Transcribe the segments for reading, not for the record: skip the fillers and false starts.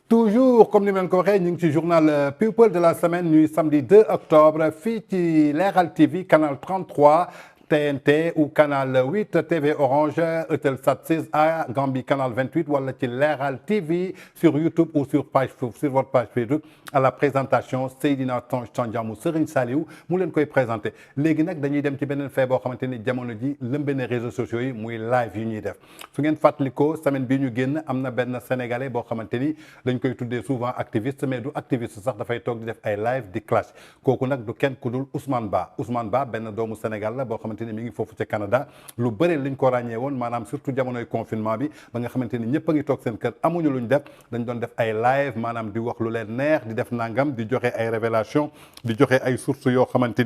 toujours comme ni ma leen ko waxee ñu ngi ci journal People de la semaine ñuy samedi 2 octobre fii ci Leral TV canal 33 TNT ou canal 8 TV Orange Eutelsat 16A Gambie canal 28 wala ci Leral TV sur YouTube ou sur votre page Facebook à la présentation Seydina Tange Tandian mu Serigne Saliou mu leen koy présenté léegi nag dañuy dem ci beneen fee boo xamante ni jamono ji lëmbe na réseaux sociaux yi muy live yu ñuy def su ngeen fàttalikoo semaine bii ñu génn am na benn sénégalais boo xamante ni dañ koy tuddee souvent activiste mais du activiste sax dafay toog di def ay live di clash kooku nag du kenn ku dul Ousmane Ba benn doomu Sénégal la boo xamante ni mi ngi foofu ca Canada lu bëri liñ ko ràññee woon maanaam surtout jamonoy confinement bi ba nga xamante ni ñëpp a ngi toog seen kër amuñu luñ def dañ doon def ay live maanaam di wax lu leen neex di def nangam di joxe ay révélation di joxe ay sources yoo xamante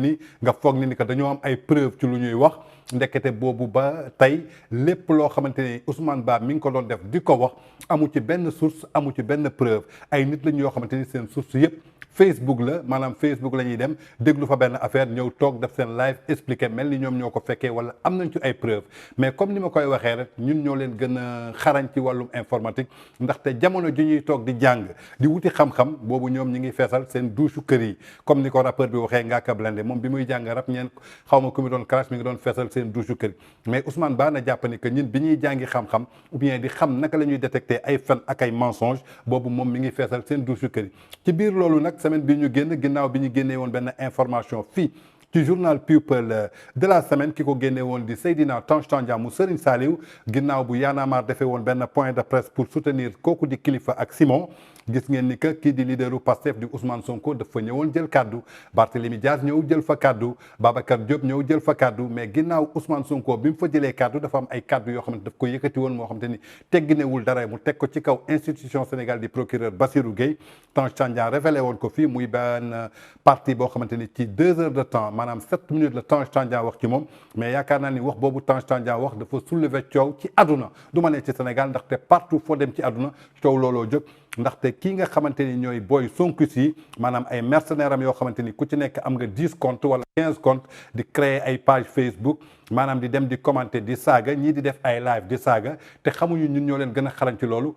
ni nga foog ni que dañoo am ay preuve ci lu ñuy wax ndekete boobu ba tey lépp loo xamante ni Ousmane Ba mi ngi ko doon def di ko wax amu ci benn source amu ci benn preuve ay nit lañ yoo xamante ni seen source yëpp Facebook la maanaam Facebook la ñuy dem déglu fa benn affaire ñëw toog def seen live expliquer mel ni ñoom ñoo ko fekkee wala am nañ ci ay preuve mais comme ni ma koy waxee rek ñun ñoo leen gën a xarañ ci wàllum informatique ndaxte jamono ji ñuy toog di jàng di wuti xam-xam boobu ñoom ñi ngi feesal seen douche kër yi comme ni ko rappeur bi waxee Ngaaka Blindé moom bi muy jàng rap ñeen xaw ma ku mi doon crash mi ngi doon feesal seen douche kër yi mais Ousmane Ba na jàpp ni que ñun bi ñuy jàngi xam-xam ou bien di xam naka la ñuy détecter ay fen ak ay mensonge boobu moom mi ngi feesal seen douche kër yi ci biir loolu nag semaine bi ñu génn ginnaaw bi ñu génnee woon benn information fii ci journal People de la semaine ki ko génne woon di Seydina Tange Tandian mu Serigne Saliou ginnaaw bu Y'en a marre defee woon benn point de presse pour soutenir kooku di Kilifeu ak Simon gis ngeen ni que kii di leaderu Pastef di Ousmane Sonko dafa ñëwoon jël kaddu Barthélémy Dias ñëw jël fa kaddu Babacar Diop ñëw jël fa kaddu mais ginnaaw Ousmane Sonko bi mu fa jëlee kaddu dafa am ay kaddu yoo xamante daf ko yëkkati woon moo xamante ni tegginewul dara mu teg ko ci kaw institution Sénégal di procureur Bassirou Gueye Tange Tandian révélé woon ko fii muy benn partie boo xamante ni ci 2 heures de temps maanaam 7 minutes la Tange Tandian wax ci moom mais yaakaar naa ni wax boobu Tange Tandian wax dafa soulever coow ci àdduna du ma ne ci Sénégal ndaxte partout foo dem ci àdduna coow looloo jóg ndaxte kii nga xamante ni ñooy booy sonkus yi maanaam ay mercenaires am yoo xamante ni ku ci nekk am nga 10 comptes wala 15 comptes di créer ay page Facebook maanaam di dem di commenter di saaga ñii di def ay live di saaga te xamuñu ñun ñoo leen gën a xarañ ci loolu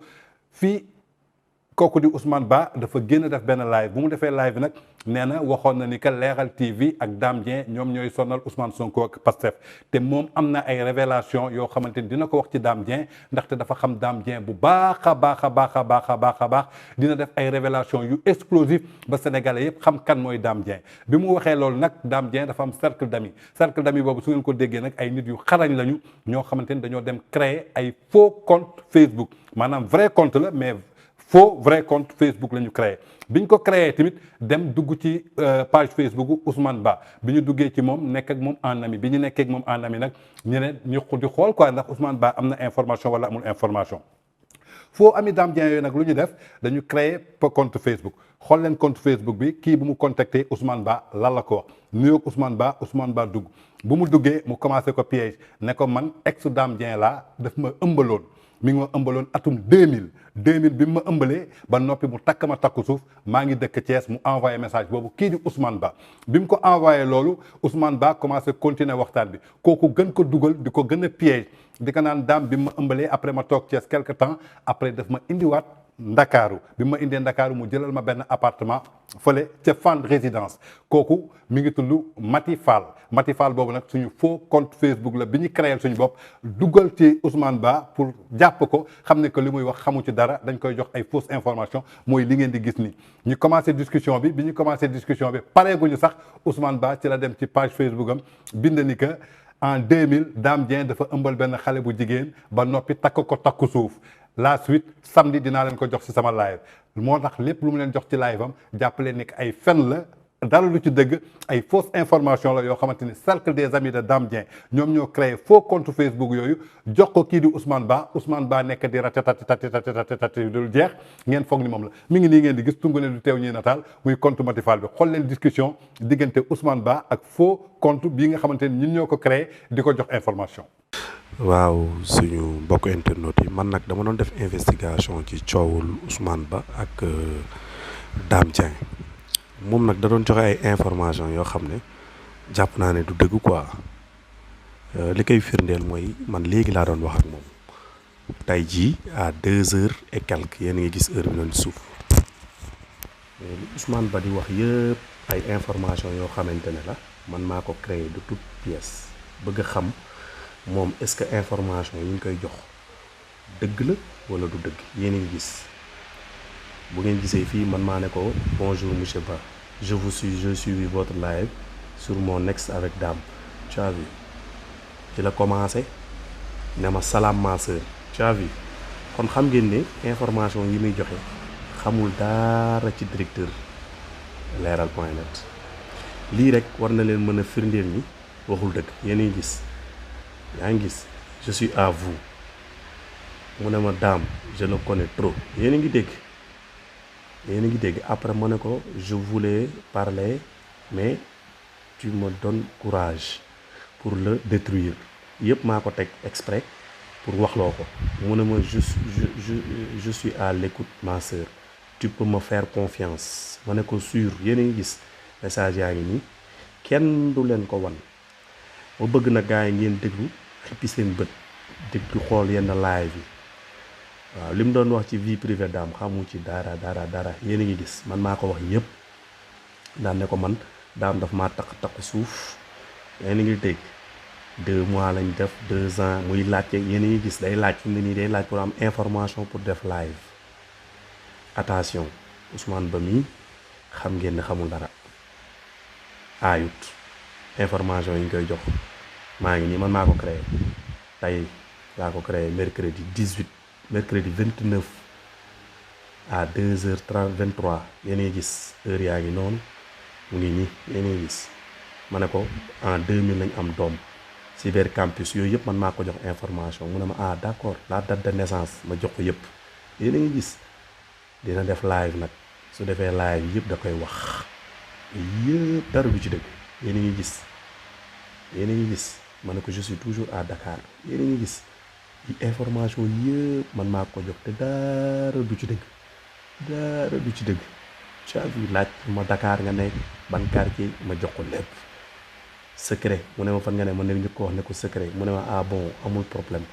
fii kooku di Ousmane Ba dafa génn def benn live bu mu defee live nag nee na waxoon na ni que Leral TV ak Dame Dieng ñoom ñooy sonal Ousmane Sonko ak Pastef te moom am na ay révélation yoo xamante ni dina ko wax ci Dame Dieng ndaxte dafa xam Dame Dieng bu baax a baax dina def ay révélation yu explosif ba sénégalais yëpp xam kan mooy Dame Dieng bi mu waxee loolu nag Dame Dieng dafa am cercle d'amis boobu su ngeen ko déggee nag ay nit yu xarañ lañu ñoo xamante ni dañoo dem créer ay faux compte Facebook maanaam vrai compte la mais faux vrai compte Facebook la ñu créé bi ñu ko créé tamit dem dugg ci page Facebook Ousmane Ba bi ñu duggee ci moom nekk ak moom en ami bi ñu nekkee ak moom en ami nag ñu ne ñu di xool quoi ndax Ousmane Ba am na information wala amul information faux ami Dame Dieng yooyu nag lu ñu def dañu créé compte Facebook xool leen compte Facebook bi kii bu mu contacté Ousmane Ba lan la ko wax nuyoog Ousmane Ba dugg bu mu duggee mu commencé ko piège ne ko man ex Dame Dieng laa daf ma ëmbaloon mi ngi ma ëmbaloon atum 2000 bi mu ma ëmbalee ba noppi mu takk ma takku suuf maa ngi dëkk Thiès mu envoyé message boobu kii di Ousmane Ba bi mu ko envoyé loolu Ousmane Ba commencé continuer waxtaan bi kooku gën ko dugal di ko gën a piège di ko naan daam bi mu ma ëmbalee après ma toog Thiès quelque temps après daf ma indiwaat Ndakaaru bi ma indee Ndakaaru mu jëlal ma benn appartement fële ca Fann résidence kooku mi ngi tudd Mati Fall boobu nag suñu faux compte Facebook la bi ñu créé suñu bopp dugal ci Ousmane Ba pour jàpp ko xam ne que li muy wax xamu ci dara dañ koy jox ay fausse information mooy li ngeen di gis ni ñu commencé discussion bi pareeguñu sax Ousmane Ba ci la dem ci page Facebook am bind ni que en 2000 Dame Dieng dafa ëmbal benn xale bu jigéen ba noppi takk ko takku suuf la suite samedi dinaa leen ko jox ci sama live moo tax lépp lu mu leen jox ci live am jàppale ni ay fen la dara lu ci dëgg ay fausse information la yoo xamante ni cercle des amis de Dame Dieng ñoom ñoo créé faux compte Facebook yooyu jox ko kii di Ousmane Ba nekk di ratatati dul jeex ngeen foog ni moom la mi ngi nii ngeen di gis tungu ne du teew ñuy nataal muy compte Mati Fall bi xool leen discussion diggante Ousmane Ba ak faux compte bii nga xamante ni ñun ñoo ko créé di ko jox information. waaw suñu mbokk internet yi man nag dama doon def investigation ci coowul Ousmane Ba ak Dame Dieng moom nag da doon joxe ay information yoo xam ne jàpp naa ne du dëgg quoi li koy firndeel mooy man léegi laa doon wax ak moom tey jii à 2 heures et quelques yéen a ngi gis heure bi noonu suuf mais li Ousmane Ba di wax yëpp ay information yoo xamante ne la man maa ko créé de toute pièce bëgg a xam moom est-ce que information yi ñu koy jox dëgg la wala du dëgg yéen a ngi gis bu ngeen gisee fii man maa ne ko bonjour monsieur Ba je suis votre live sur mon ex avec Dame tu as vu ci la commencé ne ma salaam ma sœur tu as vu kon xam ngeen ne information yi muy joxe xamul dara ci directeur leral.net lii rek war na leen mën a firndeel ni waxul dëgg yéen a ngi gis yaa ngi gis je suis à vous mu ne ma Dame je le connais trop yéen a ngi dégg après ma ne ko je voulais parler mais tu me donnes courage pour le détruire yëpp maa ko teg exprès pour waxloo ko mu ne ma je suis à l'écoute ma sœur tu peux me faire confiance ma ne ko sûr yéen a ngi gis message yaa ngi nii kenn du leen ko wan ma bëgg na gars yi ngeen déglu xippi seen bët déglu xool yenn live yi waaw li mu doon wax ci vie privée Dame xamu ci dara yéen a ngi gis man maa ko wax yëpp daan ne ko man Dame daf maa taq suuf yéen a ngi dégg 2 mois lañ def 2 ans muy laajte yéen a ngi gis day laaj fi mu ne nii day laaj pour am information pour def live attention Ousmane Ba mii xam ngeen ne xamul dara aayut information yi ñu koy jox maa ngi nii man maa ko créé tey laa ko créé mercredi 29 à 2h23 yéen a ngi gis heure yaa ngi noonu mu ngi nii yéen a ngi gis ma ne ko en 2000 lañ am doom cybercampus yooyu yëpp man maa ko jox information mu ne ma ah d'accord la date de naissance ma jox ko yëpp yéen a ngi gis dina def live nag su defee live yëpp da koy wax yëpp dara du ci dëgg yéen a ngi gis ma ne ko je suis toujours à Dakar yéen a ngi gis information yëpp man maa ko jox te dara du ci dëgg tu as vu laaj ma Dakar nga ne ban quartier ma jox ko lépp secret mu ne ma fan nga ne ma ne ñu ko wax ne ko secret mu ne ma ah bon amul problème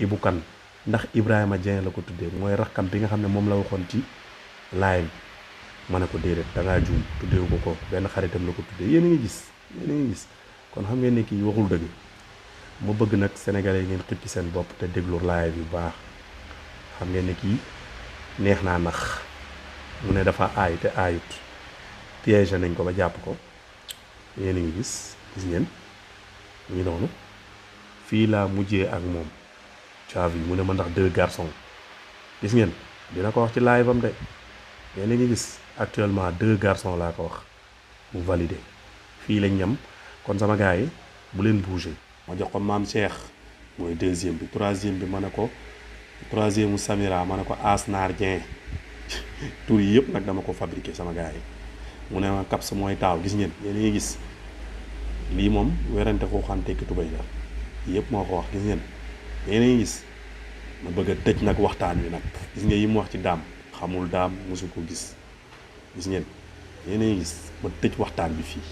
Ibou Kane ndax Ibrahima Dieng la ko tuddee mooy rakkam bi nga xam ne moom la waxoon ci live ma ne ko déedéet da ngaa juum tuddeewu ko benn xaritam la ko tuddee yéen a ngi gis kon xam ngeen ne kii waxul dëgg ma bëgg nag sénégalais yi ngeen xippi seen bopp te déglu live yu baax xam ngeen ne kii neex naa nax mu ne dafa aay te aayut piégé nañ ko ba jàpp ko yéen a ngi gis ngeen ñu noonu fii laa mujjee ak moom caavi mu ne ma ndax 2 garçons gis ngeen dina ko wax ci live am de yéen a ngi gis actuellement 2 garçons laa ko wax mu validé fii lañ ñam kon sama gars yi bu leen bouger ma jox ko maam Cheikh mooy 2e bi 3e bi ma ne ko 3e mu Samira ma ne ko Asnar Dieng tur yi yëpp nag dama ko fabriqué sama gars yi mu ne ma Caps mooy taaw gis ngeen yéen a ngi gis lii moom werante ko xante ki tubay la yëpp moo ko wax gis ngeen yéen a ngi gis ma bëgg a tëj nag waxtaan wi nag gis nga yi mu wax ci Dame xamul Dame mosu ko gis ngeen yéen a ngi gis ma tëj waxtaan bi fii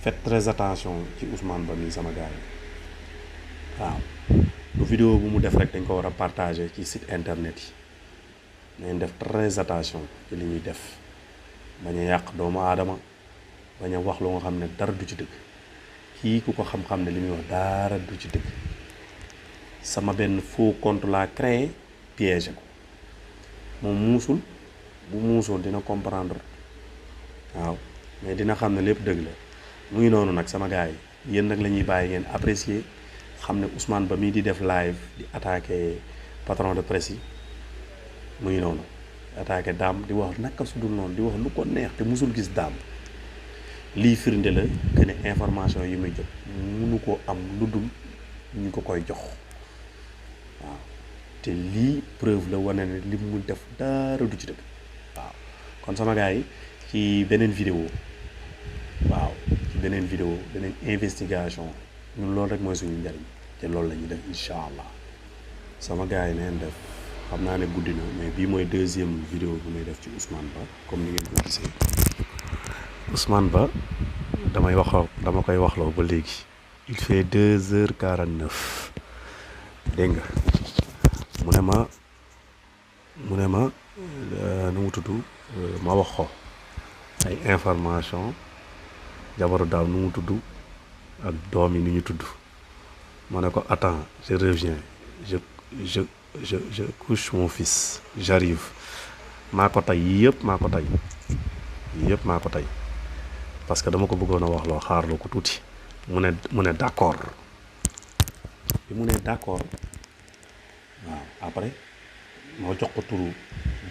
faites très attention ci Ousmane Ba mi sama gars yi waaw lu vidéo bu mu def rek dañ ko war a partager ci site internet yi nañ def très attention ci li ñuy def bañ a yàq doomu aadama bañ a wax lu nga xam ne dara du ci dëgg kii ku ko xam-xam ne li muy wax dara du ci dëgg sama benn faux compte laa créé piégé ko moom muusul bu muusoon dina comprendre waaw mais dina xam ne lépp dëgg la mu ngi noonu nag sama gars yi yéen nag la ñuy bàyyi ngeen apprécier xam ne Ousmane Ba mii di def live di attaqué patron de presse yi mu ngi noonu attaqué Dame di wax naka su dul noonu di wax lu ko neex te musul gis Dame lii firnde la que ne information yi muy jot munu ko am lu dul ñu ko koy jox waaw te lii preuve la wane ne li mu def dara du ci dëgg waaw kon sama gars yi ci beneen vidéo beneen investigation ñun loolu rek mooy suñu njariñ te loolu la ñuy def incha allah sama gars yi neen def xam naa ne guddi na mais bii mooy 2e vidéo bu may def ci Ousmane Ba comme ni ngeen ko gisee Ousmane Ba dama koy waxloo ba léegi il fait 2h49 dégg nga mu ne ma nu mu tudd ma wax ko ay information jabaru daaw nu mu tudd ak doom yi ni ñu tudd ma ne ko attends je reviens je couche mon fils j'arrive maa ko tey yii yëpp maa ko tey parce que dama ko bëggoon a wax loo xaarloo ko tuuti mu ne d'accord bi mu ne d'accord waaw après moo jox ko turu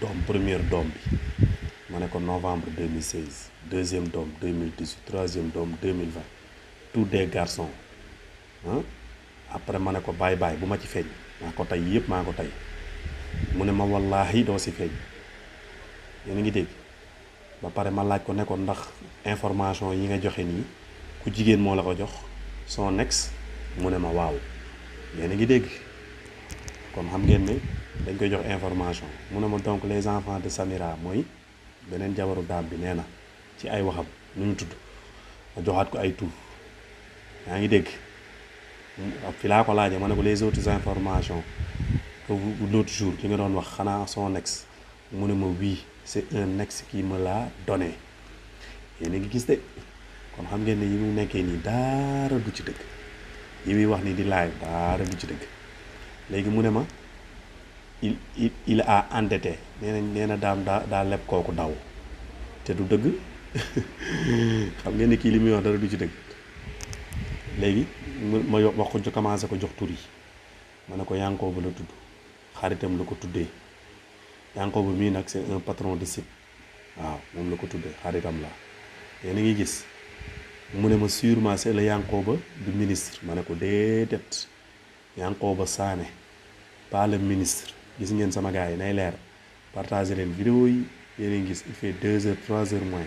doom première doom bi ma ne ko novembre 2016 deuxième doom 2018 troisième doom 2020 tous des garçons ah après ma ne ko bye bu ma ci feeñ maa ko tey yëpp maa ko tey mu ne ma wallaahi doo si feeñ yéen a ngi dégg ba pare ma laaj ko ne ko ndax information yi nga joxe nii ku jigéen moo la ko jox son ex mu ne ma waaw yéen a ngi dégg kon xam ngeen ne dañ koy jox information mu ne ma donc les enfants de Samira mooy beneen jabaru daam bi nee na ci ay waxam nu ñu tudd ma joxaat ko ay tur yaa ngi dégg fi laa ko laajee ma ne ko les autres informations que l'autre jour ki nga doon wax xanaa son ex mu ne ma oui c'est un ex qui me l'a donné yéen a ngi gis de kon xam ngeen ne yi mu nekkee nii daara du ci dëgg yi muy wax ni di live daara du ci dëgg léegi mu ne ma il a endetté nee na daam daa leb kooku daw te du dëgg xam ngeen ne kii li muy wax dara du ci dëgg léegi ma wax ko commencé ko jox tur yi ma ne ko Yankooba la tudd xaritam la ko tuddee Yankooba mii nag c'est un patron de site waaw moom la ko tuddee xaritam la yéen a ngi gis mu ne ma sûrement c'est le Yankooba du ministre ma ne ko déedéet Yankooba Sané pas le ministre gis ngeen sama gars yi nay leer partager leen vidéo yi yéen a ngi gis il fait 2h 3h moins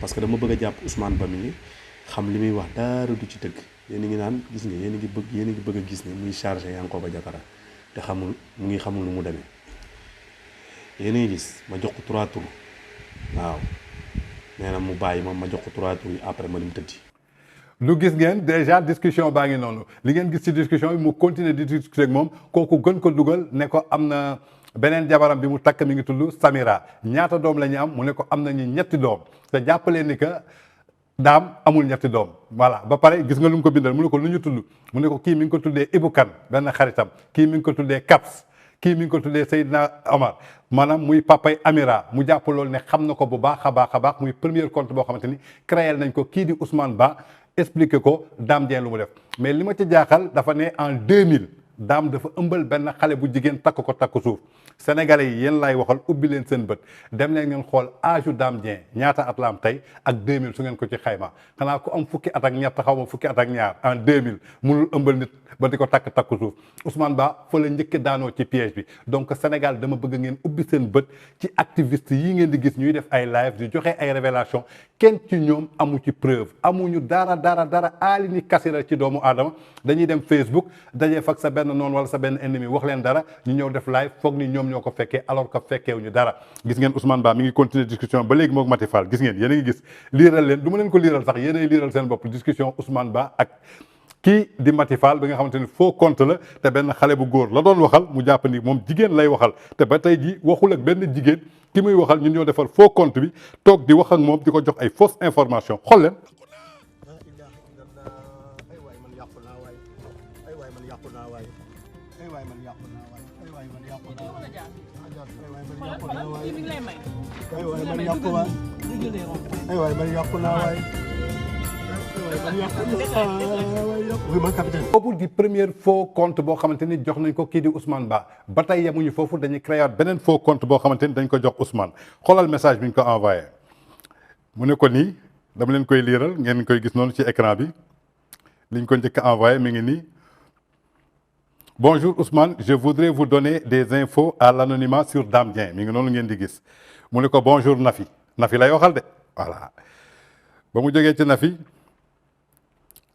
parce que dama bëgg a jàpp Ousmane Ba mi xam li muy wax dara du ci dëgg yéen a ngi naan gis nga yéen a ngi bëgg a gis ne muy chargé Yankooba Diattara te xamul nu mu demee yéen a ngi gis ma jox ko 3 tours waaw nee na mu bàyyi ma jox ko 3 tours yi après ma dem tëddi. lu gis ngeen déjà discussion baa ngi noonu li ngeen gis ci discussion bi mu continuer di discuter ak moom kooku gën ko dugal ne ko am na beneen jabaram bi mu takk mi ngi tudd Samira ñaata doom la ñu am mu ne ko am nañu ñetti doom te jàppalee ni que daam amul ñetti doom voilà ba pare gis nga lu mu ko bindal mu ne ko lu ñu tudd mu ne ko kii mi ngi ko tuddee Ibou Kane benn xaritam kii mi ngi ko tuddee Caps kii mi ngi ko tuddee Seydina Omar maanaam muy papay Amira mu jàpp loolu ne xam na ko bu baax a baax muy premier compte boo xamante ni créé nañ ko kii di Ousmane Ba expliqué ko Dame Dieng lu mu def mais li ma ci jaaxal dafa ne en 2000 Dame dafa ëmbal benn xale bu jigéen takk suuf sénégalais yi yéen laay waxal ubbi leen seen bët dem leen ngeen xool âge u Dame Dieng ñaata at la am tey ak 2000 su ngeen ko ci xayma xanaa ku am fukki at ak ñett xaw ma fukki at ak ñaar en 2000 mënul ëmbal nit ba di ko takk suuf Ousmane Ba fa la njëkk daanoo ci piège bi donc Sénégal dama bëgg ngeen ubbi seen bët ci activiste yi ngeen di gis ñuy def ay live di joxe ay révélation kenn ci ñoom amu ci preuve amuñu dara aali ni kasira ci doomu aadama dañuy dem Facebook dajee fak sa benn noonu wala sa benn ennemi wax leen dara ñu ñëw def live foog ni ñoom ñoo ko fekkee alors que fekkeewuñu dara gis ngeen Ousmane Ba mi ngi continuer discussion ba léegi moom Mati Fall gis ngeen yéen a ngi gis liiral leen du ma leen ko liiral sax yéen ay liiral seen bopp discussion Ousmane Ba ak kii di Mati Fall bi nga xamante ni faux compte la te benn xale bu góor la doon waxal mu jàpp ni moom jigéen lay waxal te ba tey ji waxul ak benn jigéen ki muy waxal ñun ñoo defal faux compte bi toog di wax ak moom di ko jox ay fausse information xool leen. boobu di premier faux compte boo xamante ni jox nañ ko kii di Ousmane ba tey yemuñu foofu dañuy créer beneen faux compte boo xamante ni dañ ko jox Ousmane xoolal message bi ñu ko envoyé mu ne ko nii dama leen koy liiral ngeen koy gis noonu ci écran bi liñ ko njëkk a envoyé mi ngi nii. Bonjour Ousmane, je voudrais vous donner des infos à l'anonymat sur Dame Dieng mi ngi noonu ngeen di gis mu ne ko bonjour Nafi lay waxal de voilà ba mu jógee ci Nafi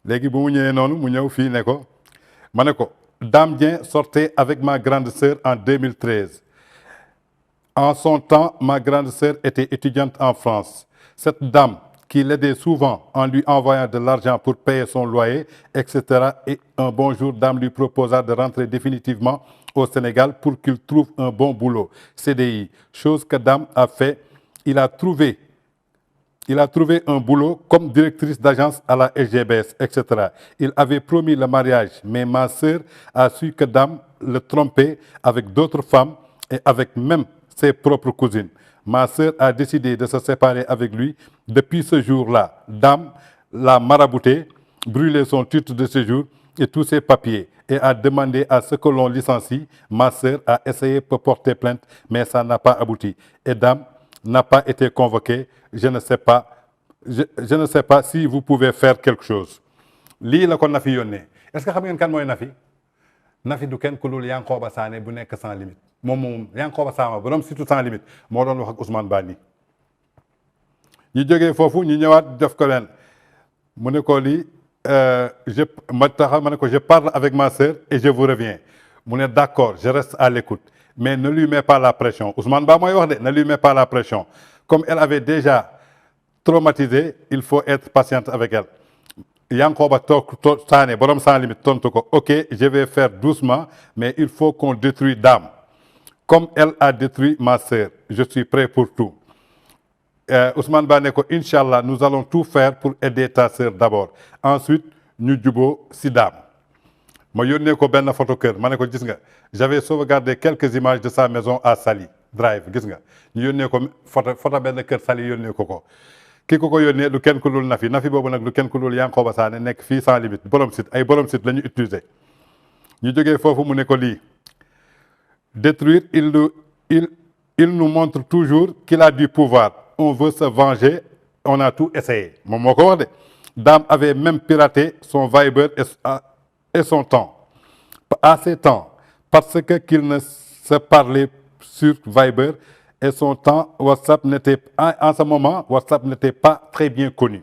léegi bu mu ñëwee noonu mu ñëw fii ne ko ma ne ko Dame Dieng sortait avec ma grande sœur en 2013 en son temps ma grande sœur était étudiante en France cette dame qui l'aidait souvent en lui envoyant de l'argent pour payer son loyer, etc. Et un bon jour, Dame lui proposa de rentrer définitivement au Sénégal pour qu'il trouve un bon boulot, CDI. Chose que Dame a fait. Il a trouvé un boulot comme directrice d'agence à la SGBS, etc. Il avait promis le mariage, mais ma sœur a su que Dame le trompait avec d'autres femmes et avec même ses propres cousines. Ma sœur a décidé de se séparer avec lui. Depuis ce jour-là, Dame l'a marabouté, brûlé son titre de séjour et tous ses papiers et a demandé à ce que l'on licencie. Ma sœur a essayé de porter plainte, mais ça n'a pas abouti. Et Dame n'a pas été convoquée. Je ne sais pas si vous pouvez faire quelque chose. Lii la ko Nafi yónnee est-ce que xam ngeen kan mooy Nafi Nafi du kenn ku dul Yankoba Sané bu nekk sans limite moom Yankoba Sané borom surtout sans limite moo doon wax ak Ousmane Ba nii ñu jógee foofu ñu ñëwaat def ko leen mu ne ko lii je parle avec ma sœur et je vous reviens mu ne d'accord je reste à l'écoute mais ne lui mets pas la pression Ousmane Ba mooy wax de ne lui mets pas la pression comme elle avait déjà traumatisé il faut être patiente avec elle Yankoba Sané borom sans limite tontu ko ok je vais faire doucement mais il faut qu'on détruise Dame comme elle a détruit ma sœur je suis prêt pour tout Ousmane Ba ne ko Inch'Allah nous allons tout faire pour aider ta sœur d'abord ensuite ñu juboo si Dame ma yónnee ko benn photo kër ma ne ko gis nga j'avais sauvegardé quelques images de sa maison à Saly Drive gis nga ñu yónnee ko photo benn kër Saly yónnee ko ki ko yónnee du kenn ku dul Nafi boobu nag du kenn ku dul Yankoba Sané nekk fii sans limite borom site ay borom site la ñu utiliser ñu jógee foofu mu ne ko lii détruire il nous montre toujours qu'il a du pouvoir on veut se venger on a tout essayé moom moo ko wax de Dame avait même piraté son Viber et son temps à ses temps parce que qu'il ne se parlait sur Viber et son temps WhatsApp n'était en ce moment WhatsApp n'était pas très bien connu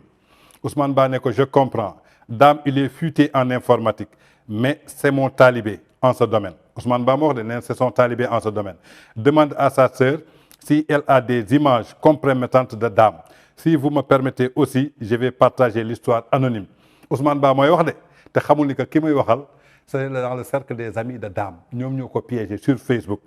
Ousmane Ba ne ko je comprends Dame il est futé en informatique mais c'est mon talibé en ce domaine Ousmane Ba moo wax de ne c'est son talibé en ce domaine demande à sa sœur si elle a des images compromettantes de Dame si vous me permettez aussi je vais partager l'histoire anonyme Ousmane Ba mooy wax de te xamul ni que ki muy waxal c'est dans le cercle des amis de Dame ñoom ñoo ko piégé sur Facebook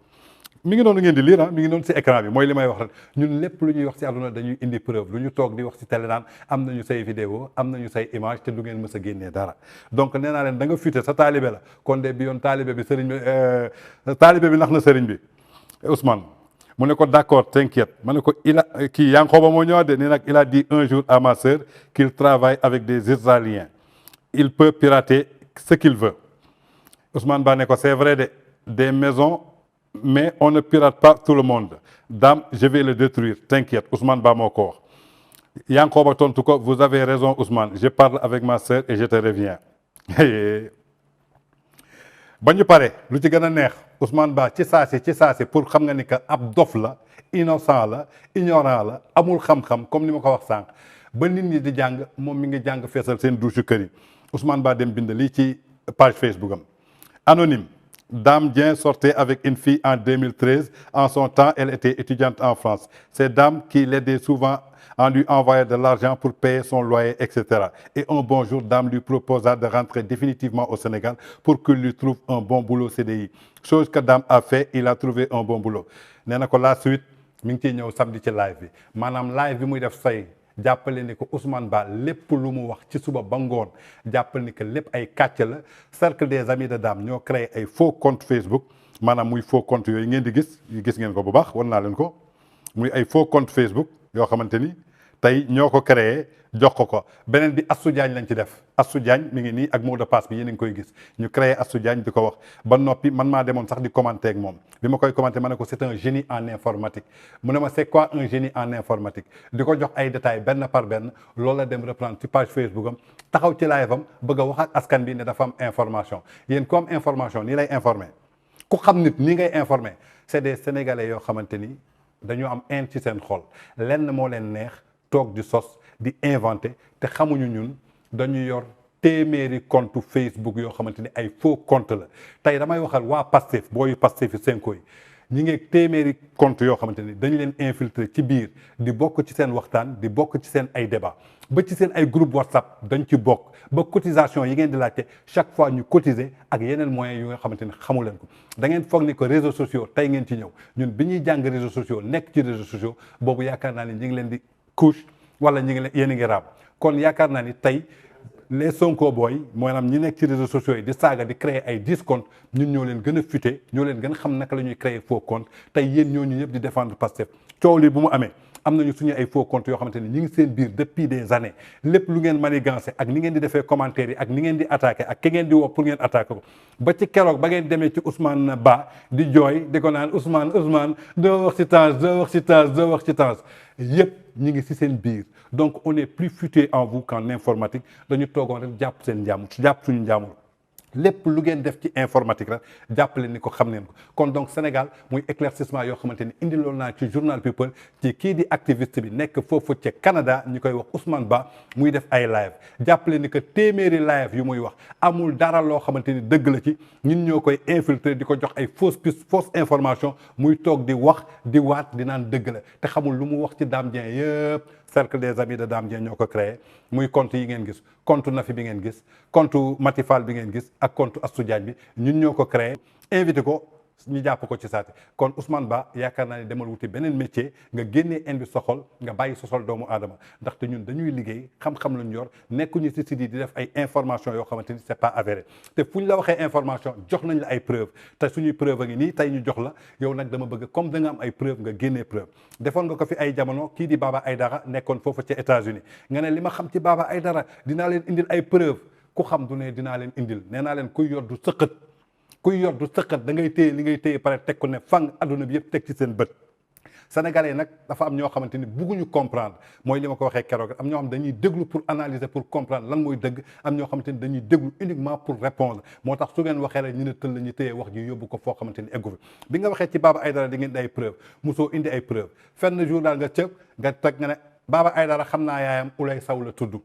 mi ngi noonu ngeen di lire mi ngi noonu ci écran bi mooy li may wax rek ñun lépp lu ñuy wax ci àdduna dañuy indi preuve lu ñu toog di wax ci télé naan am nañu say vidéo am nañu say image te du ngeen mës a génnee dara donc nee naa leen da nga fuité sa taalibe la kon de bi yoon taalibe bi sëriñ bi taalibe bi nax na sëriñ bi Ousmane mu ne ko d'accord t'inquiète ma ne ko kii Yankoba moo ñëwaat de nee nag il a dit un jour à ma sœur qu'il travaille avec des Israéliens il peut pirater ce qu'il veut Ousmane Ba ne ko c'est vrai des maisons mais on ne pirate pas tout le monde Dame je vais le détruire t'inquiète Ousmane Ba moo ko wax Yankoba tontu ko vous avez raison Ousmane je parle avec ma sœur et je te reviens ba ñu pare lu ci gën a neex Ousmane Ba ci saasi pour xam nga ni que ab dof la innocent la ignorant la amul xam-xam comme ni ma ko wax sànq ba nit ñi di jàng moom mi ngi jàng feesal seen douche kër yi Ousmane Ba dem bind lii ci page Facebook am anonyme Dame Dieng sortait avec une fille en 2013 en son temps elle était étudiante en France c'est Dame qui l'aidait souvent en lui envoyant de l'argent pour payer son loyer etc et un bon jour Dame lui proposa de rentrer définitivement au Sénégal pour qu'il lui trouve un bon boulot CDI chose que Dame a fait il a trouvé un bon boulot nee na ko la suite mi ngi ciy ñëw samedi ci live bi maanaam live bi muy def say jàppale ni ko Ousmane Ba lépp lu mu wax ci suba ba ngoon jàppale ni que lépp ay kàcc la cercle des amis de Dame ñoo créé ay faux compte Facebook maanaam muy faux compte yooyu ngeen di gis ngeen ko bu baax wan naa leen ko muy ay faux compte Facebook yoo xamante ni tey ñoo ko créé jox ko beneen bi Assou Diagne lañ ci def Assou Diagne mi ngi nii ak mot de passe bi yéen a ngi koy gis ñu créé Assou Diagne di ko wax ba noppi man maa demoon sax di commenter ak moom bi ma koy commenter ma ne ko c'est un génie en informatique mu ne ma c'est quoi un génie en informatique di ko jox ay détails benn par benn loolu la dem reprendre ci page Facebook am taxaw ci live am bëgg a wax ak askan bi ne dafa am information yéen comme information nii lay informer ku xam nit nii ngay informer c'est des sénégalais yoo xamante ni dañoo am haine ci seen xol lenn moo leen neex toog di sos di inventé te xamuñu ñun dañu yor téeméeri compte Facebook yoo xamante ni ay faux compte la tey damay waxal waa Pastef booyu Pastef yi Sonko yi ñi ngi téeméeri compte yoo xamante ni dañu leen infiltrer ci biir di bokk ci seen waxtaan di bokk ci seen ay débat ba ci seen ay groupe WhatsApp dañ ci bokk ba cotisation yi ngeen di laajte chaque fois ñu cotiser ak yeneen moyens yu nga xamante ni xamu leen ko da ngeen foog ni ko réseaux sociaux tey ngeen ci ñëw ñun bi ñuy jàng réseaux sociaux nekk ci réseaux sociaux boobu yaakaar naa ni ñi ngi leen di couche wala ñi ngi leen yéen a ngi raam kon yaakaar naa ni tey les Sonko boy maanaam ñi nekk ci réseaux sociaux yi di saaga di créer ay 10 comptes ñun ñoo leen gën a futé ñoo leen gën a xam naka la ñuy créer faux compte tey yéen ñooñu ñëpp di défendre Pastef coow li bu mu amee am nañu suñu ay faux comptes yoo xamante ni ñi ngi seen biir depuis des années lépp lu ngeen manigancé ak ni ngeen di defee commentaires yi ak ni ngeen di attaqué ak ki ngeen di woo pour ngeen attaqué ko ba ci keroog ba ngeen demee ci Ousmane Ba di jooy di ko naan Ousmane doo wax ci Tange doo wax ci Tange doo wax ci Tange yëpp ñi ngi ci seen biir donc on est plus futé en vous qu'en informatique dañu toogoon rek jàpp seen njàmbur jàpp suñu njàmbur lépp lu ngeen def ci informatique rek jàppale ni ko xam neen ko kon donc Sénégal muy éclaircissement yoo xamante ni indi loolu naa ci journal People ci kii di activiste bi nekk foofu ca Canada ñu koy wax Ousmane Ba muy def ay live jàppale ni que téeméeri live yu muy wax amul dara loo xamante ni dëgg la ci ñun ñoo koy infiltrer di ko jox ay fausse piste fausse information muy toog di wax di waat di naan dëgg la te xamul lu mu wax ci Dame Dieng yëpp cercle des amis de Dame Dieng ñoo ko créé muy compte yi ngeen gis compte Nafi bi ngeen gis compte Matifal bi ngeen gis ak compte Astou Diagne bi ñun ñoo ko créé invité ko ñu jàpp ko ci saati kon Ousmane Ba yaakaar naa ne demal wuti beneen métier nga génnee indi soxol nga bàyyi sosol doomu aadama ndaxte ñun dañuy liggéey xam-xam lañu yor nekkuñu ci site yi di def ay information yoo xamante ni c'est pas avéré te fu ñu la waxee information jox nañ la ay preuve te suñuy preuve a ngi nii tey ñu jox la yow nag dama bëgg comme da nga am ay preuve nga génnee preuve defoon nga ko fi ay jamono kii di Baba Aïdara nekkoon foofu ca États-Unis nga ne li ma xam ci Baba Aïdara dinaa leen indil ay preuve ku xam du ne dinaa leen indil nee naa leen kuy yor du sëqët kuy yor du sëqat da ngay téye li ngay téye pare teg ko ne fang adduna bi yëpp teg ci seen bët sénégalais nag dafa am ñoo xamante ni bugguñu comprendre mooy li ma ko waxee keroog am ñoo xam dañuy déglu pour analyser pour comprendre lan mooy dëgg am ñoo xamante ni dañuy déglu uniquement pour répondre moo tax su ngeen waxee rek ñu ne tëll la ñu téye wax ji yóbbu ko foo xamante ni eggu fi bi nga waxee ci Baba Aïdara di ngeen di ay preuve mosoo indi ay preuve fenn journal nga cëb nga teg nga ne Baba Aïdara xam naa yaayam Ulay Saw la tudd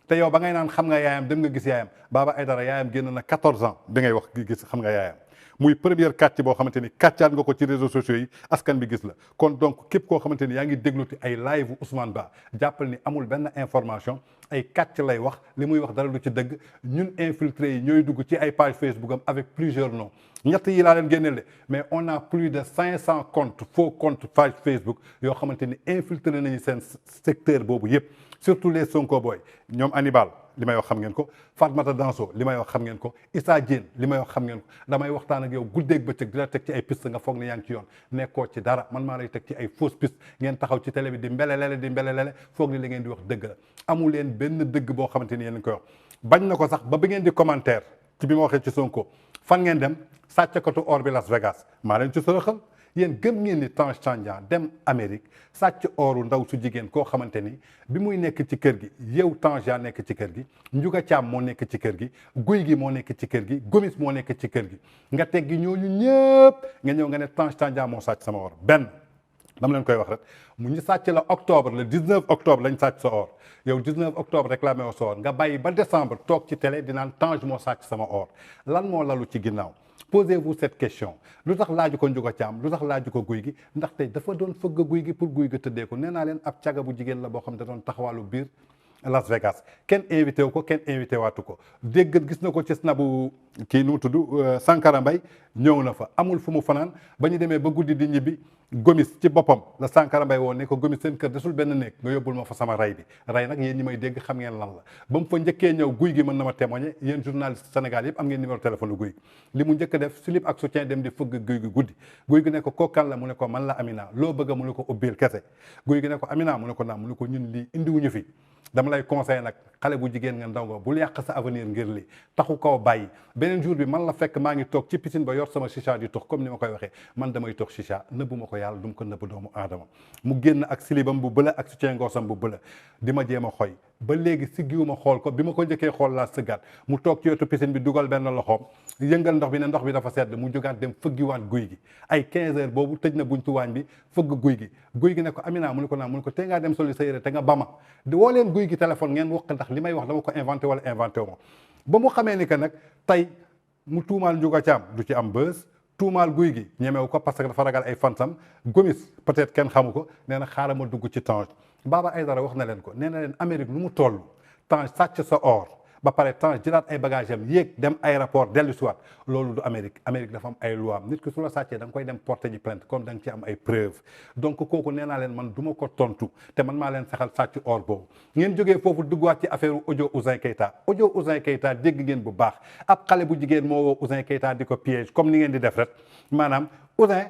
te yow ba ngay naan xam nga yaayam dem nga gis yaayam Baba Aïdara yaayam génn na 14 ans bi ngay wax gis xam nga yaayam muy première kàcc boo xamante ni kàccaat nga ko ci réseaux sociaux yi askan bi gis la kon donc képp koo xamante ni yaa ngi dégluti ay live Ousmane Ba jàppal ni amul benn information ay kàcc lay wax li muy wax dara du ci dëgg ñun infiltré yi ñooy dugg ci ay page Facebook am avec plusieurs noms ñett yi laa leen génneel de mais on a plus de 500 comptes faux comptes page Facebook yoo xamante ni infiltré nañu seen secteur boobu yëpp surtout les Sonko boy ñoom Hannibal li may wax xam ngeen ko Fatmata Danso li may wax xam ngeen ko Issa Diène li may wax xam ngeen ko damay waxtaan ak yow guddeeg bëccëg di la teg ci ay piste nga foog ne yaa ngi ci yoon nekkoo ci dara man maa lay teg ci ay fausse piste ngeen taxaw ci télé bi di mbelelele foog ni li ngeen di wax dëgg la amu leen benn dëgg boo xamante ni yéen a ngi koy wax bañ na ko sax ba bi ngeen di commentaire ci bi ma waxee ci Sonko fan ngeen dem sàccakatu or bi Las Vegas maa leen ci sërëxal yéen gëm ngeen ni Tange Tandian dem Amérique sàcc ooru ndaw su jigéen koo xamante ni bi muy nekk ci kër gi yow Tange nekk ci kër gi Ndiouga Thiam moo nekk ci kër gi Guy gi moo nekk ci kër gi Gomis moo nekk ci kër gi nga teggi ñooñu ñëpp nga ñëw nga ne Tange Tandian moo sàcc sama or benn dama leen koy wax rek mu ñu sàcc la octobre le 19 octobre lañ sàcc sa or yow 19 octobre réclamé wo sa or nga bàyyi ba décembre toog ci télé di naan Tange moo sàcc sama or lan moo lalu ci ginnaaw posez-vous cette question lu tax laaju ko Ndiouga Thiam lu tax laaju ko Guy gi ndaxte dafa doon fëgg Guy gi pour Guy gi tëddee ko nee naa leen ab caga bu jigéen la boo xam ne da doon taxawaalu biir Las Vegas kenn invité wu ko kenn invité waatu ko dégg gis na ko ci snabu kii nu mu tudd Sankara Mbaye ñëw na fa amul fu mu fanaan ba ñu demee ba guddi di ñibbi Gomis ci boppam la Sankara Mbaye woon ne ko Gomis seen kër desul benn néeg nga yóbbul ma fa sama ray bi ray nag yéen ñi may dégg xam ngeen lan la ba mu fa njëkkee ñëw Guy gi mën na ma témoigner yéen journaliste Sénégal yëpp am ngeen numéro téléphone Guy gi li mu njëkk def slip ak soutien dem di fëgg Guy gi guddi Guy gi ne ko kookan la mu ne ko man la Amina loo bëgg mu ne ko ubbil kese Guy gi ne ko Amina mu ne ko naam mu ne ko ñun lii indiwuñu fi dama lay conseillé nag xale bu jigéen nga ndaw nga bul yàq sa avenir ngir li taxu kaw bàyyi beneen jour bi man la fekk maa ngi toog ci piscine ba yor sama chicha di tux comme ni ma koy waxee man damay tox chicha nëbbu ma ko yàlla du ma ko nëbb doomu aadama mu génn ak silibam bu bëla ak soutien ngoosam bu bëla di ma jéem a xoy ba léegi siggiwuma xool ko bi ma ko njëkkee xool laa sëggaat mu toog ci wetu piscine bi dugal benn loxoom yëngal ndox bi ne ndox bi dafa sedd mu jógaat dem fëggiwaat Guy gi ay 15 heures boobu tëj na buntu waañ bi fëgg Guy gi ne ko Amina mu ne ko naa mu ne ko te ngaa dem soli sa yére te nga bama di woo leen Guy gi téléphone ngeen wax ndax li may wax dama ko inventé wala inventé wu ma ba mu xamee ni que nag tey mu tuumaal Ndiouga Thiam du ci am bës tuumaal guy gi ñemewu ko parce que dafa ragal ay fansam Gomis peut-être kenn xamu ko nee na xaaral ma dugg ci Tange Baba Aïdara wax na leen ko nee na leen Amérique lu mu toll Tange sàcc sa or ba pare Tange jëlaat ay bagages am yéeg dem aéroport dellu si waat loolu du Amérique dafa am ay loi am nit ki su la sàccee da nga koy dem porter ji plainte comme da nga ci am ay preuve donc kooku nee naa leen man du ma ko tontu te man maa leen saxal sàcc or boobu ngeen jógee foofu duggaat ci affaire audio Ouzin Keita dégg ngeen bu baax ab xale bu jigéen moo woo Ouzin Keita di ko piège comme ni ngeen di def rek maanaam Ouzin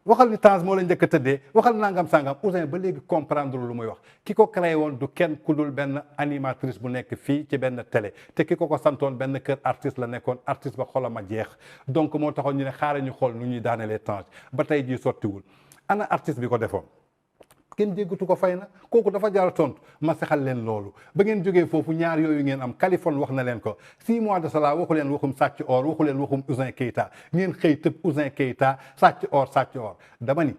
waxal ni Tange moo la njëkk a tëddee waxal nangam sangam Ouzin ba léegi comprendre lu muy wax ki ko créé woon du kenn ku dul benn animatrice bu nekk fii ci benn télé te ki ko santoon benn kër artiste la nekkoon artiste ba xolam a jeex donc moo taxoon ñu ne xaaral ñu xool nu ñuy daanelee Tange ba tey jii sottiwul ana artiste bi ko defoon kenn jéggatu ko fay na kooku dafa jar a tontu ma saxal leen loolu ba ngeen jógee foofu ñaar yooyu ngeen am Kaliphone wax na leen ko 6 mois de cela waxu leen waxum sàcc or waxu leen waxum Ouzin Keita ngeen xëy tëb Ouzin Keita sàcc or dama ni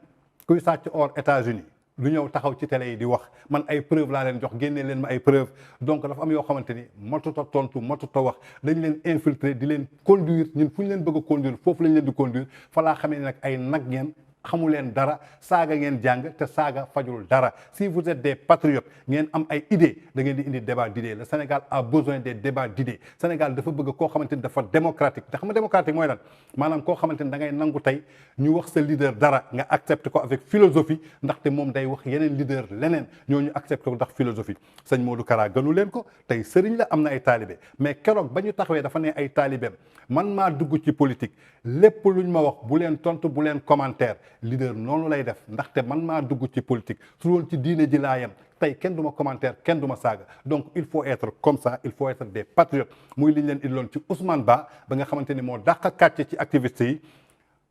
kuy sàcc or États-Unis lu ñëw taxaw ci télé yi di wax man ay preuve laa leen jox génnee leen ma ay preuve donc dafa am yoo xamante ni matuta tontu matuta wax dañ leen infiltrer di leen conduire ñun fu ñu leen bëgg a conduire foofu lañ leen di conduire fa laa xamee ne nag ay nag ngeen xamu leen dara saaga ngeen jàng te saaga fajul dara si vous êtes des patriotes ngeen am ay idées da ngeen di indi débat d'idées le Sénégal a besoin des débats d'idées Sénégal dafa bëgg koo xamante ni dafa démocratique te xam nga démocratique mooy lan maanaam koo xamante ni da ngay nangu tey ñu wax sa leader dara nga accepté ko avec philosophie ndaxte moom day wax yeneen leader leneen ñooñu accepté ko ndax philosophie sëñ Modou Kara gënu leen ko tey sëriñ la am na ay taalibe mais keroog ba ñu taxawee dafa ne ay taalibeem man maa dugg ci politique lépp luñ ma wax bu leen tontu bu leen commentaire leader noonu lay def ndaxte man maa dugg ci politique su woon ci diine ji laa yem tey kenn du ma commentaire kenn du ma saaga donc il faut être comme ça il faut être des patriotes muy li ñu leen indiloon ci Ousmane Ba nga xamante ni moo dàq kàcce ci activistes yi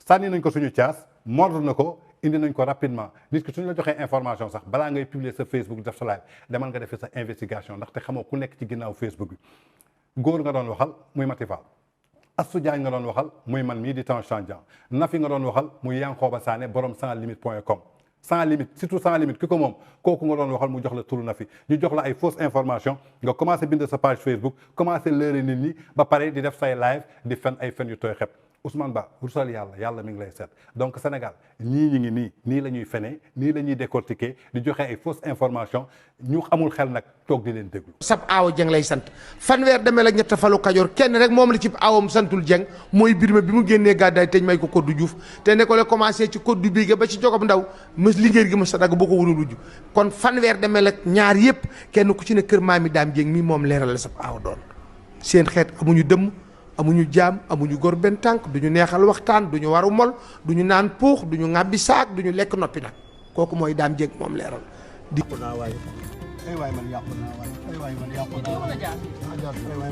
sànni nañ ko suñu caas mordre na ko indi nañ ko rapidement nit ki suñu la joxee information sax balaa ngay publier sa Facebook def sa live demal nga defee sa investigation ndaxte xamoo ku nekk ci ginnaaw Facebook bi góor nga doon waxal muy Mati Fall Astou Diagne nga doon waxal muy man mii di Tange Tandian Nafi nga doon waxal muy Yankhoba Sané borom sanslimite.com sans limite surtout sans limite ki ko moom kooku nga doon waxal mu jox la turu Nafi ñu jox la ay fausse information nga commencé bind sa page Facebook commencé lëre nit ñi ba pare di def say live di fen ay fen yu tooy xep Ousmane Ba rusal yàlla mi ngi lay seet donc Sénégal ñii ñi ngi nii la ñuy fenee nii la ñuy décortiquer di joxe ay fausse information ñu amul xel nag toog di leen déglu. sab aaw jeng lay sant fanweer demee la ñett falu Kajoor kenn rek moom la ci aawam santul jeng mooy Birima bi mu génnee gàddaay teñ may ko koddu Juuf te ne ko la commencé ci koddu bii ba ci jogob ndaw mës liggéey gi mës sa dagg boo ko wunul wujj kon fanweer demee la ñaar yëpp kenn ku ci ne kër maami daam jeng mi moom leeral la sab aaw doon seen xeet amuñu dëmm amuñu jaam amuñu gor benn tànk duñu neexal waxtaan duñu waru mol duñu naan puux duñu ŋàbbi saak duñu lekk noppi nag kooku mooy daam jéeg moom leeral di ay waay man yàqu naa waay ay waay man yàqu naa waay ay waay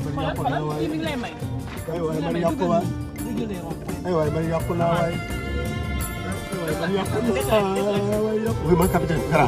man yàqu waay ay waay man yàqu naa waay ay waay man yàqu naa waay man capitaine Kara